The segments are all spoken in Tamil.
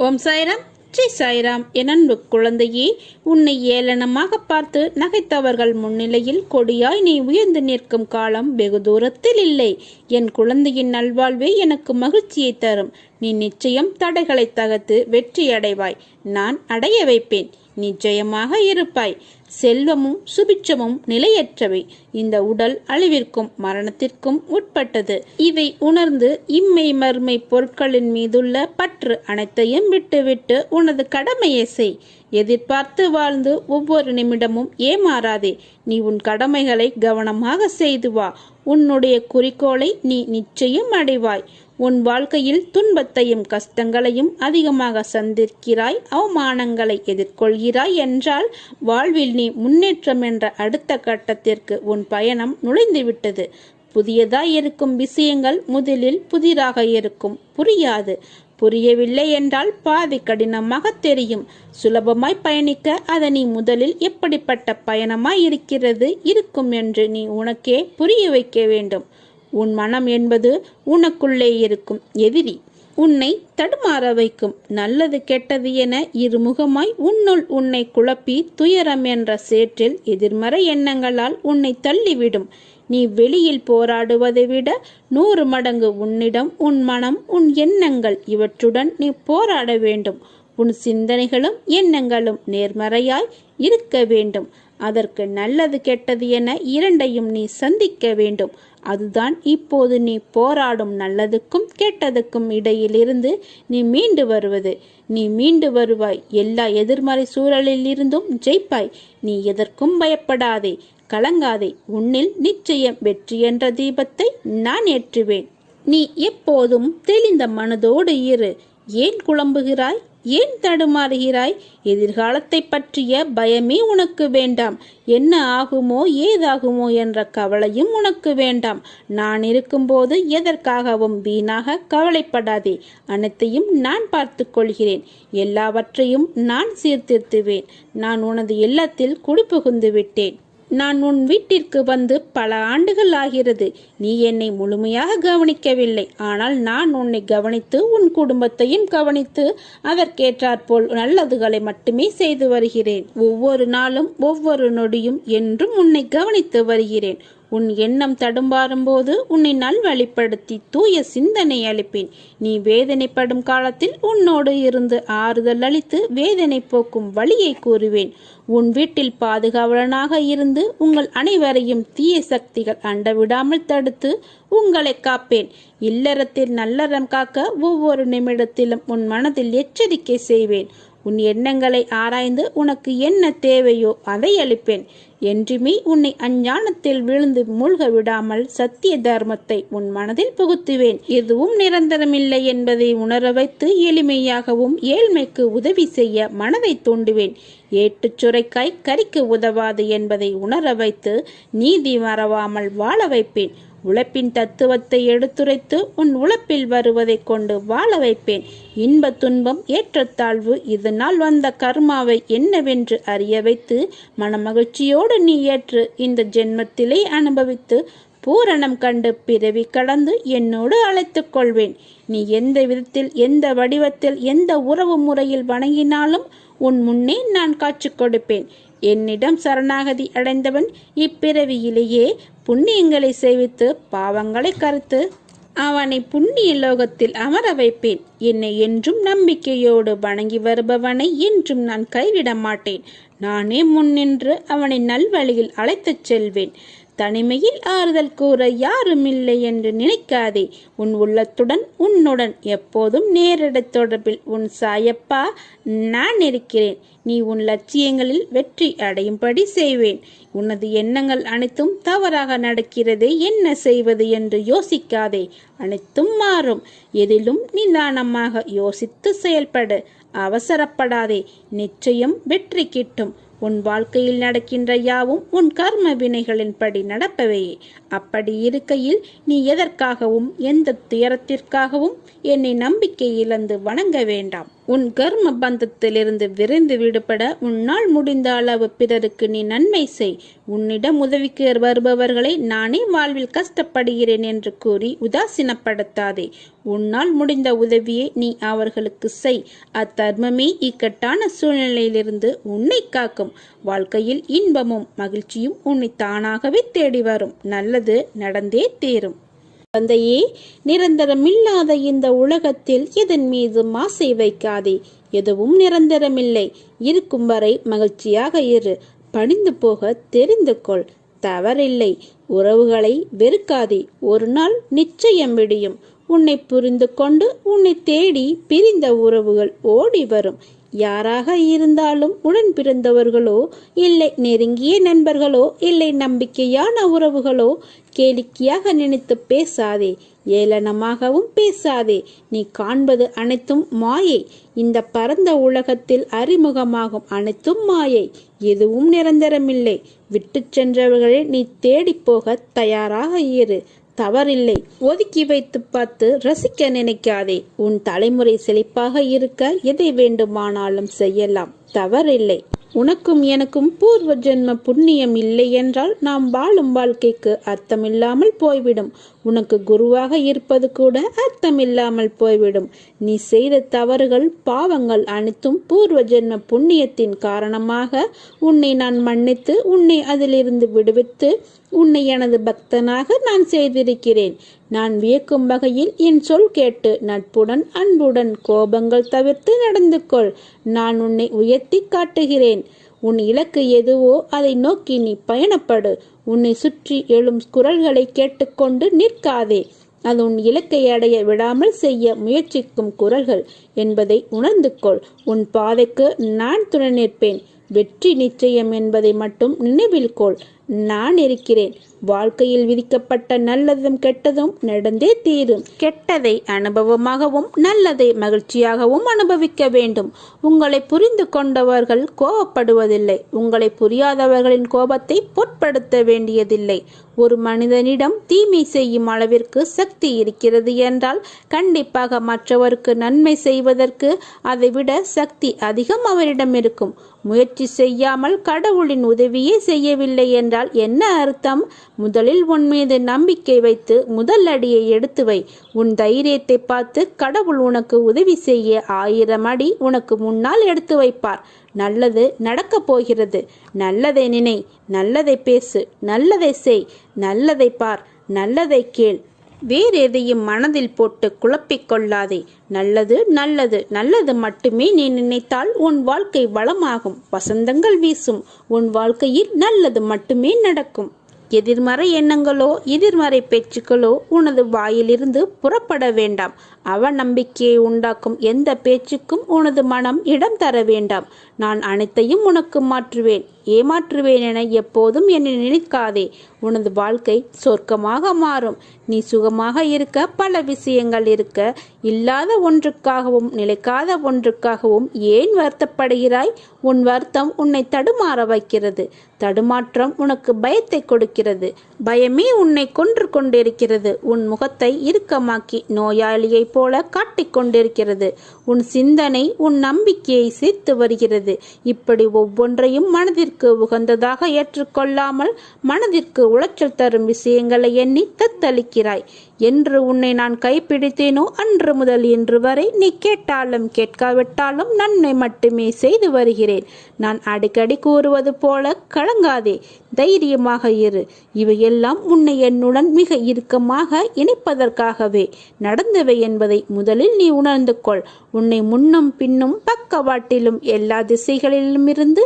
ஓம் சாய்ராம், ஸ்ரீ சாய்ராம். என் அன்பு குழந்தையே, உன்னை ஏளனமாக பார்த்து நகைத்தவர்கள் முன்னிலையில் கொடியாய் நீ உயர்ந்து நிற்கும் காலம் வெகு தூரத்தில் இல்லை. என் குழந்தையின் நல்வாழ்வே எனக்கு மகிழ்ச்சியை தரும். நீ நிச்சயம் தடைகளை தகர்த்து வெற்றி அடைவாய். நான் அடைய வைப்பேன். நிச்சயமாக இருப்பாய். செல்வமும் சுபிட்சமும் நிலையற்றவை. இந்த உடல் அழிவிற்கும் மரணத்திற்கும் உட்பட்டது. இதை உணர்ந்து இம்மை மர்மை பொருட்களின் மீதுள்ள பற்று அனைத்தையும் விட்டுவிட்டு உனது கடமையை செய். எதிர்பார்த்து வாழ்ந்து ஒவ்வொரு நிமிடமும் ஏமாறாதே. நீ உன் கடமைகளை கவனமாக செய்து வா. உன்னுடைய குறிக்கோளை நீ நிச்சயம் அடைவாய். உன் வாழ்க்கையில் துன்பத்தையும் கஷ்டங்களையும் அதிகமாக சந்திக்கிறாய், அவமானங்களை எதிர்கொள்கிறாய் என்றால் வாழ்வில் நீ முன்னேற்றம் என்ற அடுத்த கட்டத்திற்கு உன் பயணம் நுழைந்துவிட்டது. புதியதாய் இருக்கும் விஷயங்கள் முதலில் புதிராக இருக்கும், புரியாது. புரியவில்லை என்றால் பாதி கடினமாக தெரியும். சுலபமாய் பயணிக்க அதனை முதலில் எப்படிப்பட்ட பயணமாய் இருக்கும் என்று நீ உனக்கே புரிய வைக்க வேண்டும். உன் மனம் என்பது உனக்குள்ளே இருக்கும் எதிரி. உன்னை தடுமாற வைக்கும். நல்லது கெட்டது என இருமுகமாய் உன்னுள் உன்னை குழப்பி துயரம் என்ற சேற்றில் எதிர்மறை எண்ணங்களால் உன்னை தள்ளிவிடும். நீ வெளியில் போராடுவதை விட 100 மடங்கு உன்னிடம் உன் மனம், உன் எண்ணங்கள் இவற்றுடன் நீ போராட வேண்டும். உன் சிந்தனைகளும் எண்ணங்களும் நேர்மறையாய் இருக்க வேண்டும். அதற்கு நல்லது கெட்டது என இரண்டையும் நீ சந்திக்க வேண்டும். அதுதான் இப்போது நீ போராடும் நல்லதுக்கும் கெட்டதுக்கும் இடையிலிருந்து நீ மீண்டு வருவது. நீ மீண்டு வருவாய். எல்லா எதிர்மறை சூழலில் இருந்தும் ஜெயிப்பாய். நீ எதற்கும் பயப்படாதே, கலங்காதே. உன்னில் நிச்சயம் வெற்றி என்ற தீபத்தை நான் ஏற்றுவேன். நீ எப்போதும் தெளிந்த மனதோடு இரு. ஏன் குழம்புகிறாய்? ஏன் தடுமாறுகிறாய்? எதிர்காலத்தை பற்றிய பயமே உனக்கு வேண்டாம். என்ன ஆகுமோ ஏதாகுமோ என்ற கவலையும் உனக்கு வேண்டாம். நான் இருக்கும்போது எதற்காகவும் வீணாக கவலைப்படாதே. அனைத்தையும் நான் பார்த்து கொள்கிறேன். எல்லாவற்றையும் நான் சீர்திருத்துவேன். நான் உனது இல்லத்தில் குடிபுகுந்து விட்டேன். நான் உன் வீட்டிற்கு வந்து பல ஆண்டுகள் ஆகிறது. நீ என்னை முழுமையாக கவனிக்கவில்லை. ஆனால் நான் உன்னை கவனித்து உன் குடும்பத்தையும் கவனித்து அதற்கேற்றாற்போல் நல்லதுகளை மட்டுமே செய்து வருகிறேன். ஒவ்வொரு நாளும் ஒவ்வொரு நொடியும் என்றும் உன்னை கவனித்து வருகிறேன். உன் எண்ணம் தடுமாறும் போது உன்னை நல்வழிப்படுத்தி தூய சிந்தனை அளிப்பேன். நீ வேதனைப்படும் காலத்தில் உன்னோடு இருந்து ஆறுதல் அளித்து வேதனை போக்கும் வழியை கூறுவேன். உன் வீட்டில் பாதுகாவலனாக இருந்து உங்கள் அனைவரையும் தீய சக்திகள் அண்டவிடாமல் தடுத்து உங்களை காப்பேன். இல்லறத்தில் நல்லறம் காக்க ஒவ்வொரு நிமிடத்திலும் உன் மனதில் எச்சரிக்கை செய்வேன். உன் எண்ணங்களை ஆராய்ந்து உனக்கு என்ன தேவையோ அதை அளிப்பேன். என்றுமே உன்னை அஞ்ஞானத்தில் விழுந்து மூழ்க விடாமல் சத்திய தர்மத்தை உன் மனதில் புகுத்துவேன். எதுவும் நிரந்தரமில்லை என்பதை உணர வைத்து எளிமையாகவும் ஏழ்மைக்கு உதவி செய்ய மனதை தூண்டுவேன். ஏட்டுச் சுரைக்காய் கறிக்கு உதவாது என்பதை உணர வைத்து நீதி மறவாமல் வாழ வைப்பேன். உழைப்பின் தத்துவத்தை எடுத்துரைத்து உன் உழைப்பில் வருவதை கொண்டு வாழ வைப்பேன். இன்ப துன்பம் ஏற்றத்தாழ்வு இதனால் வந்த கர்மாவை என்னவென்று அறிய வைத்து மனமகிழ்ச்சியோடு நீ ஏற்று இந்த ஜென்மத்திலே அனுபவித்து பூரணம் கண்டு பிறவி கடந்து என்னோடு அழைத்துக் கொள்வேன். நீ எந்த விதத்தில், எந்த வடிவத்தில், எந்த உறவு முறையில் வணங்கினாலும் உன் முன்னே நான் காட்சி கொடுப்பேன். என்னிடம் சரணாகதி அடைந்தவன் இப்பிறவியிலேயே புண்ணியங்களை சேவித்து பாவங்களை கருத்து அவனை புண்ணிய லோகத்தில் அமர வைப்பேன். என்னை என்றும் நம்பிக்கையோடு வணங்கி வருபவனை என்றும் நான் கைவிட மாட்டேன். நானே முன்னின்று அவனை நல்வழியில் அழைத்துச் செல்வேன். தனிமையில் ஆறுதல் கூற யாரும் இல்லை என்று நினைக்காதே. உன் உள்ளத்துடன் உன்னுடன் எப்போதும் நேரடி தொடர்பில் உன் சாயப்பா நான் இருக்கிறேன். நீ உன் லட்சியங்களில் வெற்றி அடையும்படி செய்வேன். உனது எண்ணங்கள் அனைத்தும் தவறாக நடக்கிறது, என்ன செய்வது என்று யோசிக்காதே. அனைத்தும் மாறும். எதிலும் நிதானமாக யோசித்து செயல்படு. அவசரப்படாதே. நிச்சயம் வெற்றி கிட்டும். உன் வாழ்க்கையில் நடக்கின்ற யாவும் உன் கர்ம வினைகளின் படி நடப்பவையே. அப்படி இருக்கையில் நீ எதற்காகவும் எந்த துயரத்திற்காகவும் என்னை நம்பிக்கை இழந்து வணங்க வேண்டாம். உன் கர்ம பந்தத்திலிருந்து விரைந்து விடுபட உன்னால் முடிந்த அளவு பிறருக்கு நீ நன்மை செய். உன்னிடம் உதவிக்கு வருபவர்களை நானே வாழ்வில் கஷ்டப்படுகிறேன் என்று கூறி உதாசீனப்படுத்தாதே. உன்னால் முடிந்த உதவியை நீ அவர்களுக்கு செய். அத்தர்மமே இக்கட்டான சூழ்நிலையிலிருந்து உன்னை காக்கும். வாழ்க்கையில் இன்பமும் மகிழ்ச்சியும் உன்னை தானாகவே தேடி வரும். நல்லது நடந்தே தீரும். குழந்தையே, நிரந்தரமில்லாத இந்த உலகத்தில் இதன் மீது ஆசை வைக்காதே. எதுவும் நிரந்தரமில்லை. இருக்கும் வரை மகிழ்ச்சியாக இரு. பணிந்து போக தெரிந்து கொள். தவறில்லை. உறவுகளை வெறுக்காதே. ஒரு நாள் நிச்சயம் விடியும். உன்னை புரிந்து கொண்டு உன்னை தேடி பிரிந்த உறவுகள் ஓடி வரும். யாராக இருந்தாலும் உடன் பிறந்தவர்களோ இல்லை நெருங்கிய நண்பர்களோ இல்லை நம்பிக்கையான உறவுகளோ கேளிக்கையாக நினைத்து பேசாதே. ஏளனமாகவும் பேசாதே. நீ காண்பது அனைத்தும் மாயை. இந்த பரந்த உலகத்தில் அறிமுகமாகும் அனைத்தும் மாயை. எதுவும் நிரந்தரமில்லை. விட்டு சென்றவர்களை நீ தேடி போக தயாராக இரு. தவறில்லை. ஒதுக்கி வைத்து பார்த்து ரசிக்க நினைக்காதே. உன் தலைமுறை செழிப்பாக இருக்க எதை வேண்டுமானாலும் செய்யலாம். தவறில்லை. உனக்கும் எனக்கும் பூர்வ ஜென்ம புண்ணியம் இல்லை என்றால் நாம் வாழும் வாழ்க்கைக்கு அர்த்தமில்லாமல் போய்விடும். உனக்கு குருவாக இருப்பது கூட அர்த்தமில்லாமல் போய்விடும். நீ செய்த தவறுகள் பாவங்கள் அனைத்தும் பூர்வ ஜென்ம புண்ணியத்தின் காரணமாக உன்னை நான் மன்னித்து உன்னை அதிலிருந்து விடுவித்து உன்னை எனது பக்தனாக நான் செய்திருக்கிறேன். நான் வியக்கும் வகையில் என் சொல் கேட்டு நட்புடன் அன்புடன் கோபங்கள் தவிர்த்து நடந்து கொள். நான் உன்னை உயர்த்தி காட்டுகிறேன். உன் இலக்கு எதுவோ அதை நோக்கி நீ பயணப்படு. உன்னை சுற்றி எழும் குரல்களை கேட்டுக்கொண்டு நிற்காதே. அது உன் இலக்கை அடைய விடாமல் செய்ய முயற்சிக்கும் குரல்கள் என்பதை உணர்ந்து கொள். உன் பாதைக்கு நான் துணை நிற்பேன். வெற்றி நிச்சயம் என்பதை மட்டும் நினைவில் கொள். நான் இருக்கிறேன். வாழ்க்கையில் விதிக்கப்பட்ட நல்லதும் கெட்டதும் நடந்தே தீரும். கெட்டதை அனுபவமாகவும் நல்லதை மகிழ்ச்சியாகவும் அனுபவிக்க வேண்டும். உங்களை புரிந்து கொண்டவர்கள் கோபப்படுவதில்லை. உங்களை புரியாதவர்களின் கோபத்தை பொருட்படுத்த வேண்டியதில்லை. ஒரு மனிதனிடம் தீமை செய்யும் அளவிற்கு சக்தி இருக்கிறது என்றால் கண்டிப்பாக மற்றவருக்கு நன்மை செய்வதற்கு அதைவிட சக்தி அதிகம் அவரிடம் இருக்கும். முயற்சி செய்யாமல் கடவுளின் உதவியே செய்யவில்லை என்றால் என்ன அர்த்தம்? முதலில் உன் மீது நம்பிக்கை வைத்து முதல் அடியை எடுத்து வை. உன் தைரியத்தை பார்த்து கடவுள் உனக்கு உதவி செய்ய 1000 அடி உனக்கு முன்னால் எடுத்து வைப்பார். நல்லது நடக்கப் போகிறது. நல்லதை நினை, நல்லதை பேசு, நல்லதை செய், நல்லதை பார், நல்லதை கேள். வேறெதையும் மனதில் போட்டு குழப்பிக் கொள்ளாதே. நல்லது நல்லது நல்லது மட்டுமே நீ நினைத்தால் உன் வாழ்க்கை வளமாகும். வசந்தங்கள் வீசும். உன் வாழ்க்கையில் நல்லது மட்டுமே நடக்கும். எதிர்மறை எண்ணங்களோ எதிர்மறை பேச்சுக்களோ உனது வாயிலிருந்து புறப்பட வேண்டாம். அவநம்பிக்கையை உண்டாக்கும் எந்த பேச்சுக்கும் உனது மனம் இடம் தர வேண்டாம். நான் அனைத்தையும் உனக்கு மாற்றுவேன், ஏமாற்றுவேன் என எப்போதும் என்னை நினைக்காதே. உனது வாழ்க்கை சொர்க்கமாக மாறும். நீ சுகமாக இருக்க பல விஷயங்கள் இருக்க. இல்லாத ஒன்றுக்காகவும் நிலைக்காத ஒன்றுக்காகவும் ஏன் வருத்தப்படுகிறாய்? உன் வருத்தம் உன்னை தடுமாற வைக்கிறது. தடுமாற்றம் உனக்கு பயத்தை கொடுக்கிறது. பயமே உன்னை கொன்று கொண்டிருக்கிறது. உன் முகத்தை இறுக்கமாக்கி நோயாளியை போல காட்டிக் கொண்டிருக்கிறது. உன் சிந்தனை உன் நம்பிக்கையை சேர்த்து வருகிறது. இப்படி ஒவ்வொன்றையும் மனதிற்கு உகந்ததாக ஏற்றுக்கொள்ளாமல் மனதிற்கு உளைச்சல் தரும் விஷயங்களை எண்ணி தத்தளிக்கிறாய். என்று உன்னை நான் கைப்பிடித்தேனோ அன்று முதல் இன்று வரை நீ கேட்டாலும் கேட்காவிட்டாலும் நன்மை மட்டுமே செய்து வருகிறேன். நான் அடிக்கடி கூறுவது போல கலங்காதே, தைரியமாக இரு. இவையெல்லாம் உன்னை என்னுடன் மிக இறுக்கமாக இணைப்பதற்காகவே நடந்தவை என்பதை முதலில் நீ உணர்ந்து கொள். உன்னை முன்னும் பின்னும் பக்கவாட்டிலும் எல்லா திசைகளிலும் இருந்து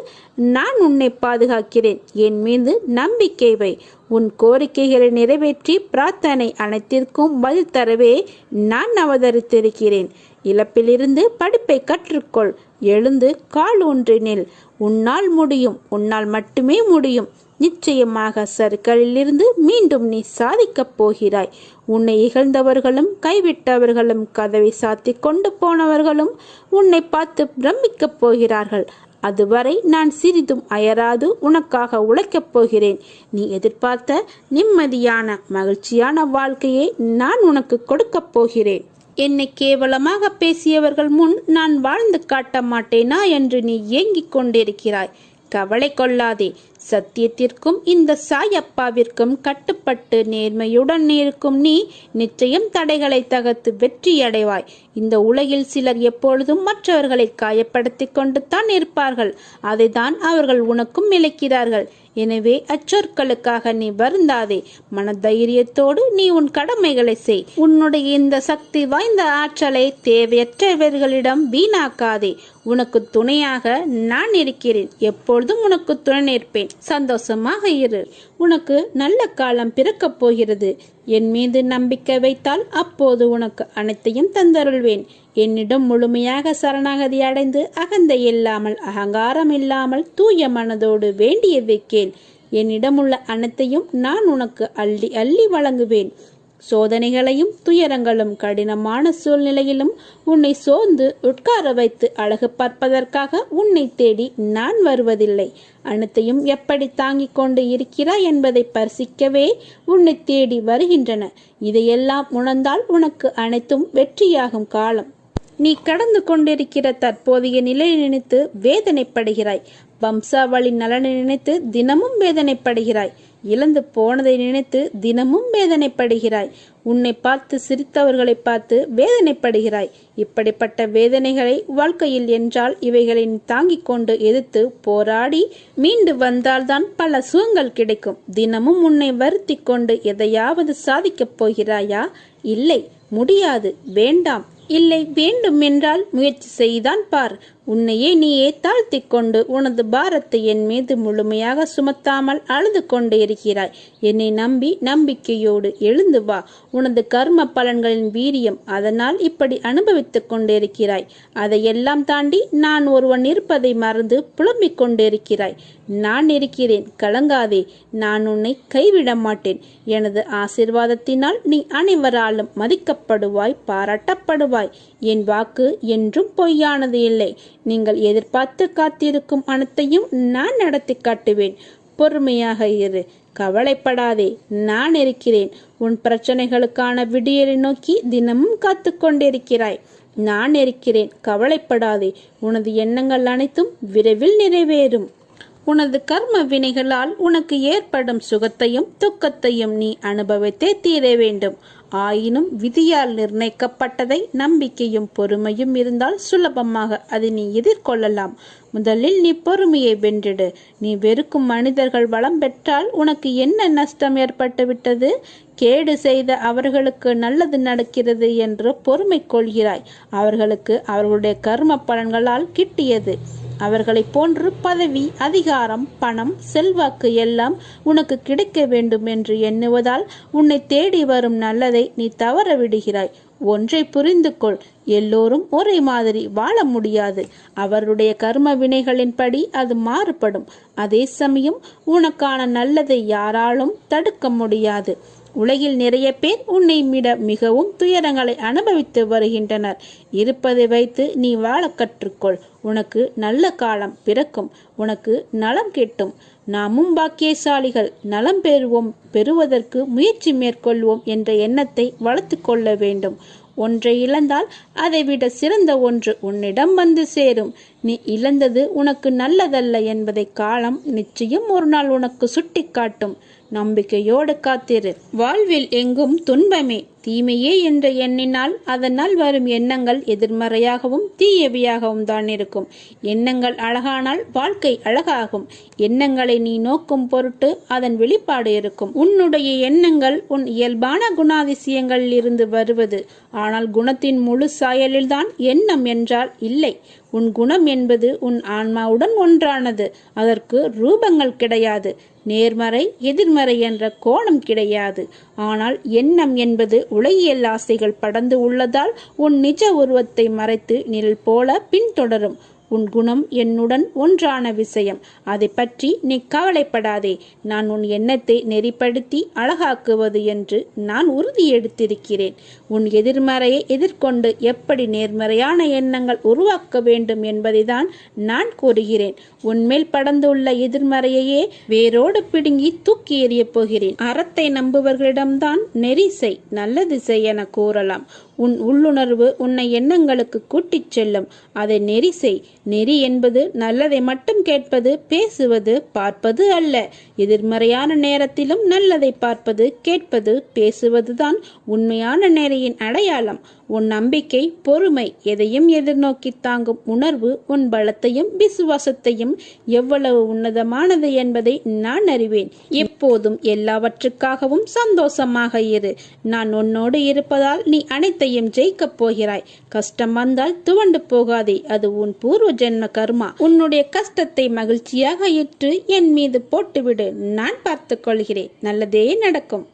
நான் உன்னை பாதுகாக்கிறேன். என் மீது நம்பிக்கை வை. உன் கோரிக்கைகளை நிறைவேற்றி பிரார்த்தனை அனைத்திற்கும் பதில் தரவே நான் அவதரித்திருக்கிறேன். இழப்பிலிருந்து படிப்பை கற்றுக்கொள். எழுந்து கால் ஊன்றி நில். உன்னால் முடியும். உன்னால் மட்டுமே முடியும். நிச்சயமாக சறுக்கலிலிருந்து மீண்டும் நீ சாதிக்கப் போகிறாய். உன்னை இகழ்ந்தவர்களும் கைவிட்டவர்களும் கதவை சாத்தி கொண்டு போனவர்களும் உன்னை பார்த்து பிரமிக்கப் போகிறார்கள். அதுவரை நான் சிறிதும் அயராது உனக்காக உழைக்கப் போகிறேன். நீ எதிர்பார்த்த நிம்மதியான மகிழ்ச்சியான வாழ்க்கையை நான் உனக்கு கொடுக்கப் போகிறேன். என்னை கேவலமாக பேசியவர்கள் முன் நான் வாழ்ந்து காட்ட மாட்டேனா என்று நீ ஏங்கிக் கொண்டிருக்கிறாய். கவலை கொள்ளாதே. சத்தியத்திற்கும் இந்த சாயப்பாவிற்கும் கட்டுப்பட்டு நேர்மையுடன் இருக்கும் நீ நிச்சயம் தடைகளை தகர்த்து வெற்றியடைவாய். இந்த உலகில் சிலர் எப்பொழுதும் மற்றவர்களை காயப்படுத்தி கொண்டு தான் இருப்பார்கள். அதைதான் அவர்கள் உனக்கும் இழைக்கிறார்கள். எனவே அச்சொற்களுக்காக நீ வருந்தாதே. மன தைரியத்தோடு நீ உன் கடமைகளை செய். உன்னுடைய இந்த சக்தி வாய்ந்த ஆற்றலை தேவையற்றவர்களிடம் வீணாக்காதே. உனக்கு துணையாக நான் இருக்கிறேன். எப்பொழுதும் உனக்கு துணை நிற்பேன். சந்தோஷமாக இரு. உனக்கு நல்ல காலம் பிறக்கப் போகிறது. என் மீது நம்பிக்கை வைத்தால் அப்போது உனக்கு அனைத்தையும் தந்தருள்வேன். என்னிடம் முழுமையாக சரணாகதி அடைந்து அகந்தை இல்லாமல் அகங்காரம் இல்லாமல் தூய மனதோடு வேண்டியதை கேள். என்னிடமுள்ள அனைத்தையும் நான் உனக்கு அள்ளி அள்ளி வழங்குவேன். சோதனைகளையும் துயரங்களும் கடினமான சூழ்நிலையிலும் உன்னை சோர்ந்து உட்கார வைத்து அழகு பார்ப்பதற்காக உன்னை தேடி நான் வருவதில்லை. அனைத்தையும் எப்படி தாங்கிக் கொண்டு இருக்கிறாய் என்பதை பரிசிக்கவே உன்னை தேடி வருகின்றன. இதையெல்லாம் உணர்ந்தால் உனக்கு அனைத்தும் வெற்றியாகும் காலம். நீ கடந்து கொண்டிருக்கிற தற்போதைய நிலையை நினைத்து வேதனைப்படுகிறாய். வம்சாவளி நலனை நினைத்து தினமும் வேதனைப்படுகிறாய். இழந்து போனதை நினைத்து தினமும் வேதனைப்படுகிறாய். உன்னை பார்த்து சிரித்தவர்களை பார்த்து வேதனைப்படுகிறாய். இப்படிப்பட்ட வேதனைகளை வாழ்க்கையில் என்றால் இவைகளை தாங்கிக் கொண்டு எதிர்த்து போராடி மீண்டு வந்தால்தான் பல சுகங்கள் கிடைக்கும். தினமும் உன்னை வருத்தி கொண்டு எதையாவது சாதிக்கப் போகிறாயா? இல்லை, முடியாது, வேண்டாம். இல்லை, வேண்டும் என்றால் முயற்சி செய்தான் பார். உன்னையே நீயே தாழ்த்தி கொண்டு உனது பாரத்தை என் மீது முழுமையாக சுமத்தாமல் அழுது கொண்டு இருக்கிறாய். என்னை நம்பி நம்பிக்கையோடு எழுந்து வா. உனது கர்ம பலன்களின் வீரியம் அதனால் இப்படி அனுபவித்துக் கொண்டிருக்கிறாய். அதையெல்லாம் தாண்டி நான் ஒருவன் இருப்பதை மறந்து புலம்பிக் கொண்டிருக்கிறாய். நான் இருக்கிறேன், கலங்காதே. நான் உன்னை கைவிட மாட்டேன். எனது ஆசீர்வாதத்தினால் நீ அனைவராலும் மதிக்கப்படுவாய், பாராட்டப்படுவாய். என் வாக்கு என்றும் பொய்யானது இல்லை. நீங்கள் எதிர்பார்த்து காத்திருக்கும் அனைத்தையும் நான் நடத்தி காட்டுவேன். பொறுமையாக இரு, கவலைப்படாதே. நான் இருக்கிறேன். உன் பிரச்சனைகளுக்கான விடியலை நோக்கி தினமும் காத்து கொண்டிருக்கிறாய். நான் இருக்கிறேன், கவலைப்படாதே. உனது எண்ணங்கள் அனைத்தும் விரைவில் நிறைவேறும். உனது கர்ம வினைகளால் உனக்கு ஏற்படும் சுகத்தையும் துக்கத்தையும் நீ அனுபவித்தே தீர வேண்டும். ஆயினும் விதியால் நிர்ணயிக்கப்பட்டதை நம்பிக்கையும் பொறுமையும் இருந்தால் சுலபமாக அதை நீ எதிர்கொள்ளலாம். முதலில் நீ பொறுமையை வென்றிடு. நீ வெறுக்கும் மனிதர்கள் வளம் பெற்றால் உனக்கு என்ன நஷ்டம் ஏற்பட்டு விட்டது? கேடு செய்த அவர்களுக்கு நல்லது நடக்கிறது என்று பொறுமை கொள்கிறாய். அவர்களுக்கு அவர்களுடைய கர்ம பலன்களால் கிட்டியது. அவர்களை போன்று பதவி, அதிகாரம், பணம், செல்வாக்கு எல்லாம் உனக்கு கிடைக்க வேண்டும் என்று எண்ணுவதால் உன்னை தேடி வரும் நல்லதை நீ தவற விடுகிறாய். ஒன்றை புரிந்து கொள், எல்லோரும் ஒரே மாதிரி வாழ முடியாது. அவருடைய கர்ம வினைகளின்படி அது மாறுபடும். அதே சமயம் உனக்கான நல்லதை யாராலும் தடுக்க முடியாது. உலகில் நிறைய பேர் உன்னை விட மிகவும் துயரங்களை அனுபவித்து வருகின்றனர். இருப்பதை வைத்து நீ வாழ கற்றுக்கொள். உனக்கு நல்ல காலம் பிறக்கும். உனக்கு நலம் கிட்டும். நாமும் பாக்கியசாலிகள். நலம் பெறுவோம், பெறுவதற்கு முயற்சி மேற்கொள்வோம் என்ற எண்ணத்தை வளர்த்து கொள்ள வேண்டும். ஒன்றை இழந்தால் அதை விட சிறந்த ஒன்று உன்னிடம் வந்து சேரும். நீ இழந்தது உனக்கு நல்லதல்ல என்பதை காலம் நிச்சயம் ஒரு நாள் உனக்கு சுட்டி காட்டும். நம்பிக்கையோடு காத்திரு. வாழ்வில் எங்கும் துன்பமே, தீமையே என்று எண்ணினால் அதனால் வரும் எண்ணங்கள் எதிர்மறையாகவும் தீயவையாகவும் தான் இருக்கும். எண்ணங்கள் அழகானால் வாழ்க்கை அழகாகும். எண்ணங்களை நீ நோக்கும் பொருட்டு அதன் வெளிப்பாடு இருக்கும். உன்னுடைய எண்ணங்கள் உன் இயல்பான குணாதிசயங்களில் இருந்து வருவது. ஆனால் குணத்தின் முழு சாயலில்தான் எண்ணம் என்றால் இல்லை. உன் குணம் என்பது உன் ஆன்மாவுடன் ஒன்றானது. அதற்கு ரூபங்கள் கிடையாது. நேர்மறை எதிர்மறை என்ற கோணம் கிடையாது. ஆனால் எண்ணம் என்பது உலகியல் ஆசைகள் படர்ந்து உள்ளதால் உன் நிஜ உருவத்தை மறைத்து நிழல் போல பின்தொடரும். உன் குணம் என்னுடன் ஒன்றான விஷயம். அதை பற்றி நீ கவலைப்படாதே. நான் உன் எண்ணத்தை நெறிப்படுத்தி அழகாக்குவது என்று நான் உறுதி எடுத்திருக்கிறேன். உன் எதிர்மறையை எதிர்கொண்டு எப்படி நேர்மறையான எண்ணங்கள் உருவாக்க வேண்டும் என்பதை தான் நான் கூறுகிறேன். உன்மேல் படர்ந்துள்ள எதிர்மறையையே வேரோடு பிடுங்கி தூக்கி எறிய போகிறேன். அறத்தை நம்புவர்களிடம்தான் நெறி செய், நல்லது செய் என கூறலாம். உன் உள்ளுணர்வு உன்னை எண்ணங்களுக்கு கூட்டிச் செல்லும். அதை நெறி செய். நெறி என்பது நல்லதை மட்டும் கேட்பது, பேசுவது, பார்ப்பது அல்ல. எதிர்மறையான நேரத்திலும் நல்லதை பார்ப்பது, கேட்பது, பேசுவதுதான் உண்மையான நெறியின் அடையாளம். உன் நம்பிக்கை, பொறுமை, எதையும் எதிர்நோக்கி தாங்கும் உணர்வு உன் பலத்தையும் விசுவாசத்தையும் எவ்வளவு உன்னதமானது என்பதை நான் அறிவேன். எப்போதும் எல்லாவற்றுக்காகவும் சந்தோஷமாக இரு. நான் உன்னோடு இருப்பதால் நீ அனைத்தையும் ஜெயிக்கப் போகிறாய். கஷ்டம் வந்தால் துவண்டு போகாதே, அது உன் பூர்வ ஜென்ம கர்மா. உன்னுடைய கஷ்டத்தை மகிழ்ச்சியாக ஏற்று என் மீது போட்டுவிடு. நான் பார்த்துக் கொள்கிறேன். நல்லதே நடக்கும்.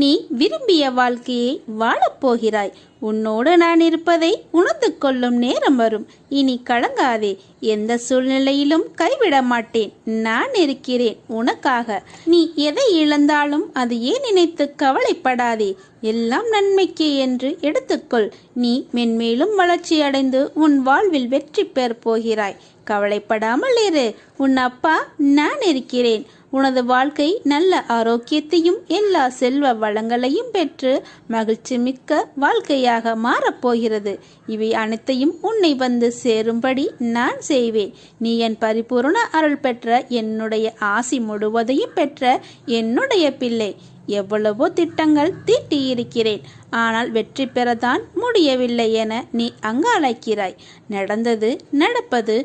நீ விரும்பிய வாழ்க்கையை வாழப்போகிறாய். உன்னோடு நான் இருப்பதை உணர்ந்து கொள்ளும் நேரம் வரும். இனி கலங்காதே. எந்த சூழ்நிலையிலும் கைவிட மாட்டேன். நான் இருக்கிறேன் உனக்காக. நீ எதை இழந்தாலும் அது ஏன் நினைத்து கவலைப்படாதே. எல்லாம் நன்மைக்கே என்று எடுத்துக்கொள். நீ மென்மேலும் வளர்ச்சி அடைந்து உன் வாழ்வில் வெற்றி பெற போகிறாய். கவலைப்படாமல் இரு. உன் அப்பா நான் இருக்கிறேன். உனது வாழ்க்கை நல்ல ஆரோக்கியத்தையும் எல்லா செல்வ வளங்களையும் பெற்று மகிழ்ச்சி மிக்க வாழ்க்கையாக மாறப்போகிறது. இவை அனைத்தையும் உன்னை வந்து சேரும்படி நான் செய்வேன். நீ என் பரிபூர்ண அருள் பெற்ற, என்னுடைய ஆசி முழுவதையும் பெற்ற என்னுடைய பிள்ளை. எவ்வளவோ திட்டங்கள் தீட்டியிருக்கிறேன், ஆனால் வெற்றி பெறத்தான் முடியவில்லை என நீ அங்காளைக்கிறாய். நடந்தது, நடப்பது,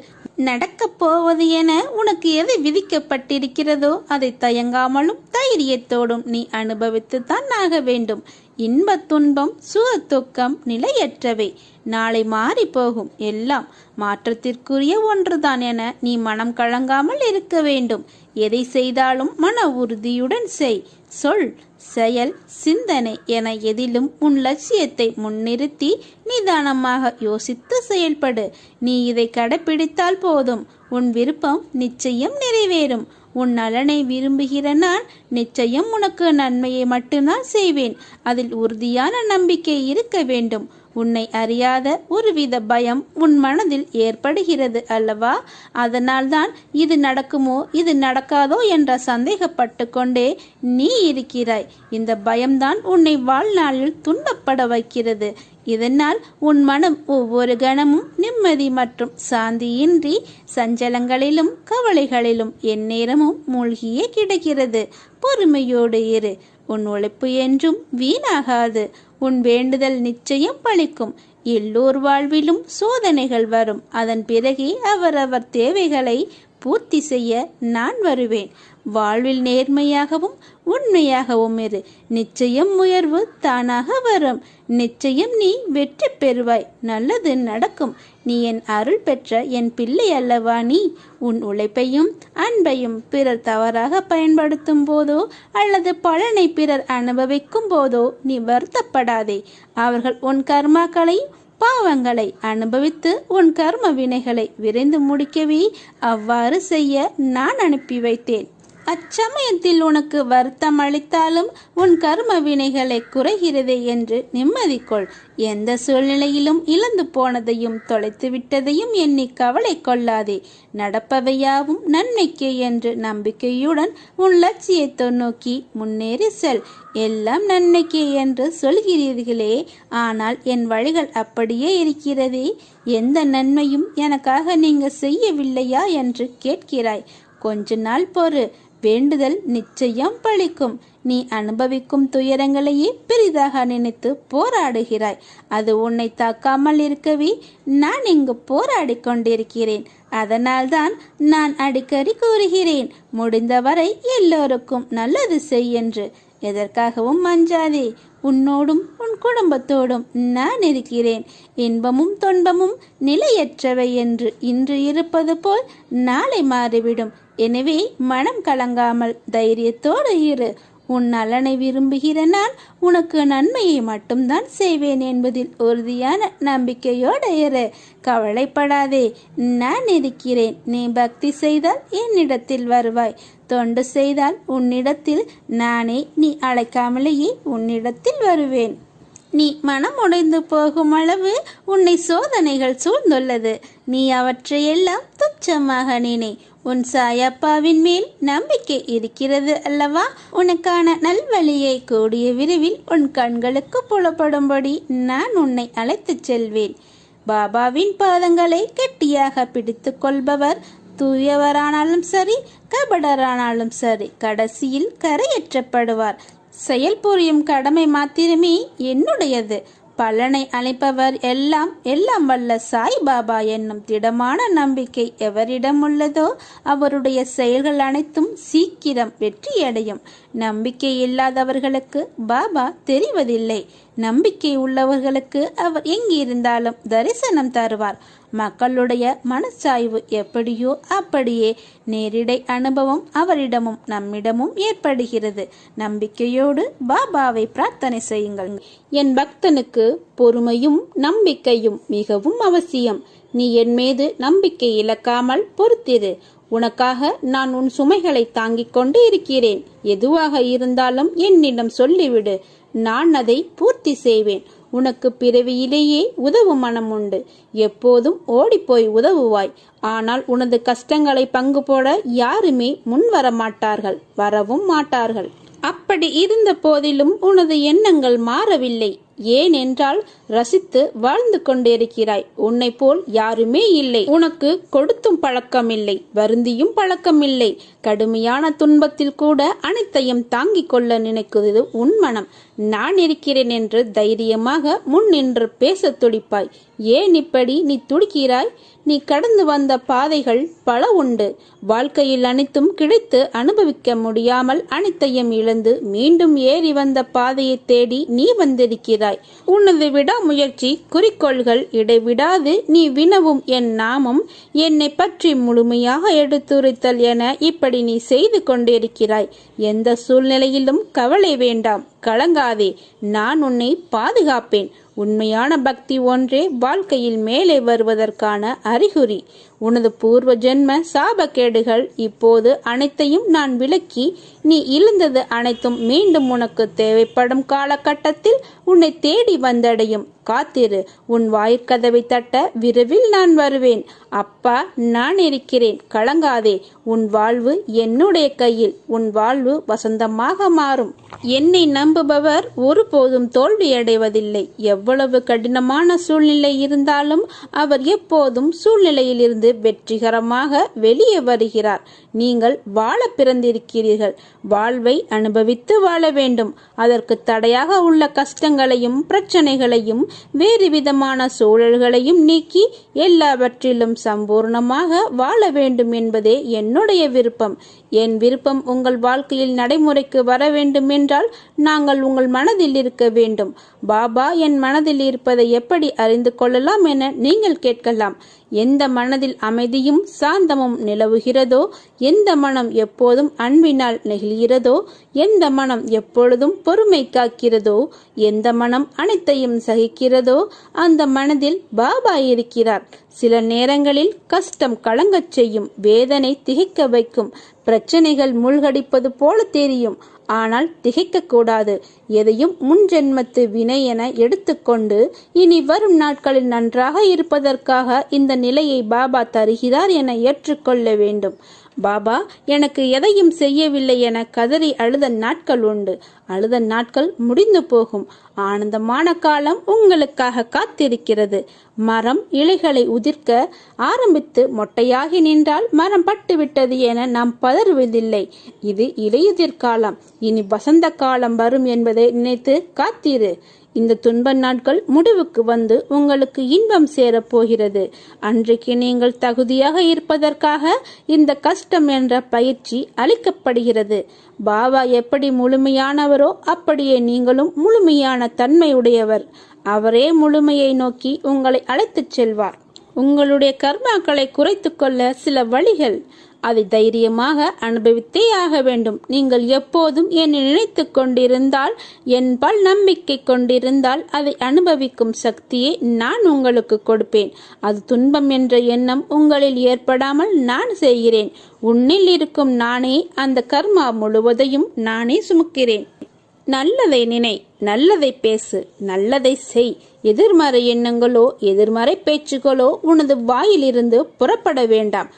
நடக்கப் போவது என உனக்கு எது விதிக்கப்பட்டிருக்கிறதோ அதை தயங்காமலும் தைரியத்தோடும் நீ அனுபவித்துத்தான் ஆக வேண்டும். இன்ப துன்பம், சுக துக்கம் நிலையற்றவை. நாளை மாறி போகும். எல்லாம் மாற்றத்திற்குரிய ஒன்றுதான் என நீ மனம் கலங்காமல் இருக்க வேண்டும். எதை செய்தாலும் மன உறுதியுடன் செய். சொல், செயல், சிந்தனை என எதிலும் உன் லட்சியத்தை முன்னிறுத்தி நிதானமாக யோசித்து செயல்படு. நீ இதை கடைப்பிடித்தால் போதும். உன் விருப்பம் நிச்சயம் நிறைவேறும். உன் நலனை விரும்புகிற நான் நிச்சயம் உனக்கு நன்மையை மட்டும்தான் செய்வேன். அதில் உறுதியான நம்பிக்கை இருக்க வேண்டும். உன்னை அறியாத ஒருவித பயம் உன் மனதில் ஏற்படுகிறது அல்லவா? அதனால்தான் இது நடக்குமோ இது நடக்காதோ என்ற சந்தேகப்பட்டு கொண்டே நீ இருக்கிறாய். இந்த பயம்தான் உன்னை வாழ்நாளில் துன்பப்பட வைக்கிறது. இதனால் உன் மனம் ஒவ்வொரு கணமும் நிம்மதி மற்றும் சாந்தியின்றி சஞ்சலங்களிலும் கவலைகளிலும் எந்நேரமும் மூழ்கியே கிடக்கிறது. பொறுமையோடு இரு. உன் உழைப்பு என்றும் வீணாகாது. உன் வேண்டுதல் நிச்சயம் பலிக்கும். எல்லோர் வாழ்விலும் சோதனைகள் வரும். அதன் பிறகே அவரவர் தேவைகளை பூர்த்தி செய்ய நான் வருவேன். வாழ்வில் நேர்மையாகவும் உண்மையாகவும் இரு. நிச்சயம் உயர்வு தானாக வரும். நிச்சயம் நீ வெற்றி பெறுவாய். நல்லது நடக்கும். நீ என் அருள் பெற்ற என் பிள்ளை அல்லவா நீ? உன் உழைப்பையும் அன்பையும் பிறர் தவறாக பயன்படுத்தும் போதோ அல்லது பலனை பிறர் அனுபவிக்கும் போதோ நீ வருத்தப்படாதே. அவர்கள் உன் கர்மாக்களை பாவங்களை அனுபவித்து உன் கர்ம வினைகளை விரைந்து முடிக்கவே அவ்வாறு செய்ய நான் அனுப்பி வைத்தேன். அச்சமயத்தில் உனக்கு வருத்தம் அளித்தாலும் உன் கர்ம வினைகளை குறைகிறதே என்று நிம்மதி கொள். எந்த சூழ்நிலையிலும் இழந்து போனதையும் தொலைத்து விட்டதையும் எண்ணி கவலை கொள்ளாதே. நடப்பவையாவும் நன்மைக்கே என்று நம்பிக்கையுடன் உன் லட்சியத்தை நோக்கி முன்னேறி செல். எல்லாம் நன்மைக்கே என்று சொல்கிறீர்களே, ஆனால் என் வழிகள் அப்படியே இருக்கிறதே. எந்த நன்மையும் எனக்காக நீங்க செய்யவில்லையா என்று கேட்கிறாய். கொஞ்ச நாள் பொறு. வேண்டுதல் நிச்சயம் பலிக்கும். நீ அனுபவிக்கும் துயரங்களையே பெரிதாக நினைத்து போராடுகிறாய். அது உன்னை தாக்காமல் இருக்கவே நான் இங்கு போராடி கொண்டிருக்கிறேன். அதனால்தான் நான் அடிக்கடி கூறுகிறேன், முடிந்தவரை எல்லோருக்கும் நல்லது செய் என்று. எதற்காகவும் அஞ்சாதே. உன்னோடும் உன் குடும்பத்தோடும் நான் இருக்கிறேன். இன்பமும் துன்பமும் நிலையற்றவை என்று இன்று இருப்பது போல் நாளை மாறிவிடும். எனவே மனம் கலங்காமல் தைரியத்தோடு இரு. உன் நலனை விரும்புகிற நான் உனக்கு நன்மையை மட்டும்தான் செய்வேன் என்பதில் உறுதியான நம்பிக்கையோடு இரு. கவலைப்படாதே, நான் இருக்கிறேன். நீ பக்தி செய்தால் என்னிடத்தில் வருவாய். தொண்டு செய்தால் உன்னிடத்தில் நானே, நீ அழைக்காமலேயே உன்னிடத்தில் வருவேன். நீ மனம் உடைந்து போகும் அளவு உன்னை சோதனைகள் சூழ்ந்துள்ளது. நீ அவற்றையெல்லாம் துச்சமாக நினை. உன் சாயப்பாவின் மேல் நம்பிக்கை இருக்கிறது அல்லவா? உனக்கான நல்வழியை கூடிய விரைவில் உன் கண்களுக்கு புலப்படும்படி நான் உன்னை அழைத்துச் செல்வேன். பாபாவின் பாதங்களை கெட்டியாக பிடித்து கொள்பவர் தூயவரானாலும் சரி, கபடரானாலும் சரி, கடைசியில் கரையேற்றப்படுவார். செயல் புரியும் கடமை மாத்திரமே என்னுடையது. பலனை அளிப்பவர் எல்லாம் வல்ல சாய்பாபா என்னும் திடமான நம்பிக்கை எவரிடம் உள்ளதோ அவருடைய செயல்கள் அனைத்தும் சீக்கிரம் வெற்றியடையும். நம்பிக்கை இல்லாதவர்களுக்கு பாபா தெரிவதில்லை. நம்பிக்கை உள்ளவர்களுக்கு அவர் எங்கிருந்தாலும் தரிசனம் தருவார். மக்களுடைய மனச்சாய்வு எப்படியோ அப்படியே நேரிடை அனுபவம் அவரிடமும் நம்மிடமும் ஏற்படுகிறது. நம்பிக்கையோடு பாபாவை பிரார்த்தனை செய்யுங்கள். என் பக்தனுக்கு பொறுமையும் நம்பிக்கையும் மிகவும் அவசியம். நீ என் மீது நம்பிக்கை இழக்காமல் பொறுத்திரு. உனக்காக நான் உன் சுமைகளை தாங்கிக் கொண்டு இருக்கிறேன். எதுவாக இருந்தாலும் என்னிடம் சொல்லிவிடு, நான் அதை பூர்த்தி செய்வேன். உனக்கு பிறவியிலேயே உதவும் மனம் உண்டு. எப்போதும் ஓடிப்போய் உதவுவாய். ஆனால் உனது கஷ்டங்களை பங்கு போட யாருமே முன்வர மாட்டார்கள், வரவும் மாட்டார்கள். அப்படி இருந்த போதிலும் உனது எண்ணங்கள் மாறவில்லை. ஏனென்றால் ரசித்து வாழ்ந்து கொண்டிருக்கிறாய். உன்னை போல் யாருமே இல்லை. உனக்கு கொடுத்தும் பழக்கமில்லை, வருந்தியும் பழக்கமில்லை. கடுமையான துன்பத்தில் கூட அனைத்தையும் தாங்கிக் கொள்ள நினைக்கிறது உன் மனம். நான் இருக்கிறேன் என்று தைரியமாக முன் நின்று பேச துடிப்பாய். ஏன் இப்படி நீ துடிக்கிறாய்? நீ கடந்து வந்த பாதைகள் பல உண்டு. வாழ்க்கையில் அனைத்தும் கிடைத்து அனுபவிக்க முடியாமல் அனைத்தையும் இழந்து மீண்டும் ஏறி வந்த பாதையை தேடி நீ வந்திருக்கிறாய். உனது விடாமுயற்சி, குறிக்கோள்கள், இடைவிடாது நீ வினவும் என் நாமம், என்னை பற்றி முழுமையாக எடுத்துரைத்தல் என இப்படி நீ செய்து கொண்டிருக்கிறாய். எந்த சூழ்நிலையிலும் கவலை வேண்டாம், கலங்காதே. நான் உன்னை பாதுகாப்பேன். உண்மையான பக்தி ஒன்றே வாழ்க்கையில் மேலே வருவதற்கான அறிகுறி. உனது பூர்வ ஜென்ம சாபக்கேடுகள் இப்போது அனைத்தையும் நான் விலக்கி நீ இழந்தது அனைத்தும் மீண்டும் உனக்கு தேவைப்படும் காலகட்டத்தில் உன்னை தேடி வந்தடையும். காத்திரு. உன் வாயிற்கதவை தட்ட விரைவில் நான் வருவேன். அப்பா, நான் இருக்கிறேன், கலங்காதே. உன் வாழ்வு என்னுடைய கையில். உன் வாழ்வு வசந்தமாக மாறும். என்னை நம்புபவர் ஒருபோதும் தோல்வியடைவதில்லை. எவ்வளவு கடினமான சூழ்நிலை இருந்தாலும் அவர் எப்போதும் சூழ்நிலையிலிருந்து வெற்றிகரமாக வெளியே வருகிறார். நீங்கள் வாழ பிறந்திருக்கிறீர்கள். வாழ்வை அனுபவித்து வாழ வேண்டும். அதற்கு தடையாக உள்ள கஷ்டங்களையும் பிரச்சனைகளையும் வேறு விதமான சூழல்களையும் நீக்கி எல்லாவற்றிலும் சம்பூர்ணமாக வாழ வேண்டும் என்பதே என்னுடைய விருப்பம். என் விருப்பம் உங்கள் வாழ்க்கையில் நடைமுறைக்கு வர வேண்டும் என்றால் நாங்கள் உங்கள் மனதில் இருக்க வேண்டும். பாபா என் மனதில் இருப்பதை எப்படி அறிந்து கொள்ளலாம் என நீங்கள் கேட்கலாம். எந்த மனதில் அமைதியும் சாந்தமும் நிலவுகிறதோ, எந்த மனம் எப்போதும் அன்பினால் நெகிழ்கிறதோ, எந்த மனம் எப்பொழுதும் பொறுமை காக்கிறதோ, எந்த மனம் அனைத்தையும் சகிக்கிறதோ அந்த மனதில் பாபா இருக்கிறார். சில நேரங்களில் கஷ்டம் கலங்கச் செய்யும், வேதனை திகைக்க வைக்கும், பிரச்சனைகள் மூழ்கடிப்பது போல தெரியும். ஆனால் திகைக்க கூடாது. எதையும் முன்ஜென்மத்து வினை என எடுத்துக்கொண்டு இனி வரும் நாட்களில் நன்றாக இருப்பதற்காக இந்த நிலையை பாபா தருகிறார் என ஏற்றுக்கொள்ள வேண்டும். பாபா எனக்கு எதையும் செய்யவில்லை என கதறி அழுத நாட்கள் உண்டு. அழுத நாட்கள் முடிந்து போகும். ஆனந்தமான காலம் உங்களுக்காக காத்திருக்கிறது. மரம் இலைகளை உதிர்க்க ஆரம்பித்து மொட்டையாகி நின்றால் மரம் பட்டுவிட்டது என நாம் பதறுவதில்லை. இது இலையுதிர் காலம். இனி வசந்த காலம் வரும் என்பதை நினைத்து காத்திரு. இந்த துன்ப நாட்கள் முடிவுக்கு வந்து உங்களுக்கு இன்பம் சேரப்போகிறது. அன்றைக்கு நீங்கள் தகுதியாக இருப்பதற்காக இந்த கஷ்டம் என்ற பயிற்சி அளிக்கப்படுகிறது. பாபா எப்படி முழுமையானவரோ அப்படியே நீங்களும் முழுமையான தன்மை உடையவர். அவரே முழுமையை நோக்கி உங்களை அழைத்துச் செல்வார். உங்களுடைய கர்மாக்களை குறைத்து கொள்ள சில வழிகள். அதை தைரியமாக அனுபவித்தே ஆக வேண்டும். நீங்கள் எப்போதும் என்னை நினைத்து கொண்டிருந்தால், என்பால் நம்பிக்கை கொண்டிருந்தால் அதை அனுபவிக்கும் சக்தியை நான் உங்களுக்கு கொடுப்பேன். அது துன்பம் என்ற எண்ணம் உங்களில் ஏற்படாமல் நான் செய்கிறேன். உன்னில் இருக்கும் நானே அந்த கர்மா முழுவதையும் நானே சுமக்கிறேன். நல்லதை நினை, நல்லதை பேசு, நல்லதை செய். எதிர்மறை எண்ணங்களோ எதிர்மறை பேச்சுகளோ உனது வாயிலிருந்து புறப்பட வேண்டாம்.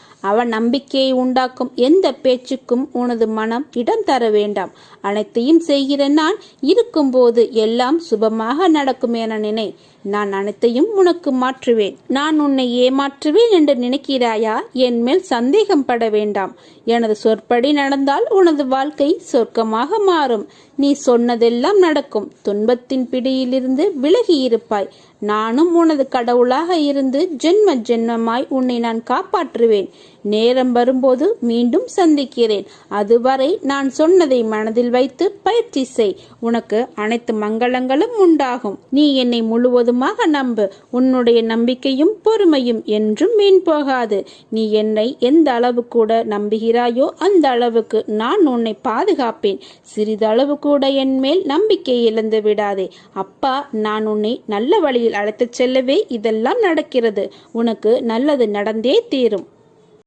நம்பிக்கையை உண்டாக்கும் எந்த பேச்சுக்கும் உனது மனம் இடம் தர வேண்டாம். அனைத்தையும் செய்கிற நான் இருக்கும்போது எல்லாம் சுபமாக நடக்கும் என நினை. நான் அனைத்தையும் உனக்கு மாற்றுவேன். நான் உன்னை ஏமாற்றுவேன் என்று நினைக்கிறாயா? என் மேல் சந்தேகம் பட வேண்டாம். எனது சொற்படி நடந்தால் உனது வாழ்க்கை சொர்க்கமாக மாறும். நீ சொன்னதெல்லாம் நடக்கும். துன்பத்தின் பிடியிலிருந்து விலகி இருப்பாய். நானும் உனது கடவுளாக இருந்து ஜென்ம ஜென்மமாய் உன்னை நான் காப்பாற்றுவேன். நேரம் வரும்போது மீண்டும் சந்திக்கிறேன். அதுவரை நான் சொன்னதை மனதில் வைத்து பயிற்சி செய். உனக்கு அனைத்து மங்களங்களும் உண்டாகும். நீ என்னை முழுவதுமாக நம்பு. உன்னுடைய நம்பிக்கையும் பொறுமையும் என்றும் வீண் போகாது. நீ என்னை எந்த அளவு கூட நம்புகிறாயோ அந்த அளவுக்கு நான் உன்னை பாதுகாப்பேன். சிறிதளவு கூட என் மேல் நம்பிக்கை இழந்து விடாதே. அப்பா, நான் உன்னை நல்ல வழியில் அழைத்துச் செல்லவே இதெல்லாம் நடக்கிறது. உனக்கு நல்லது நடந்தே தீரும்.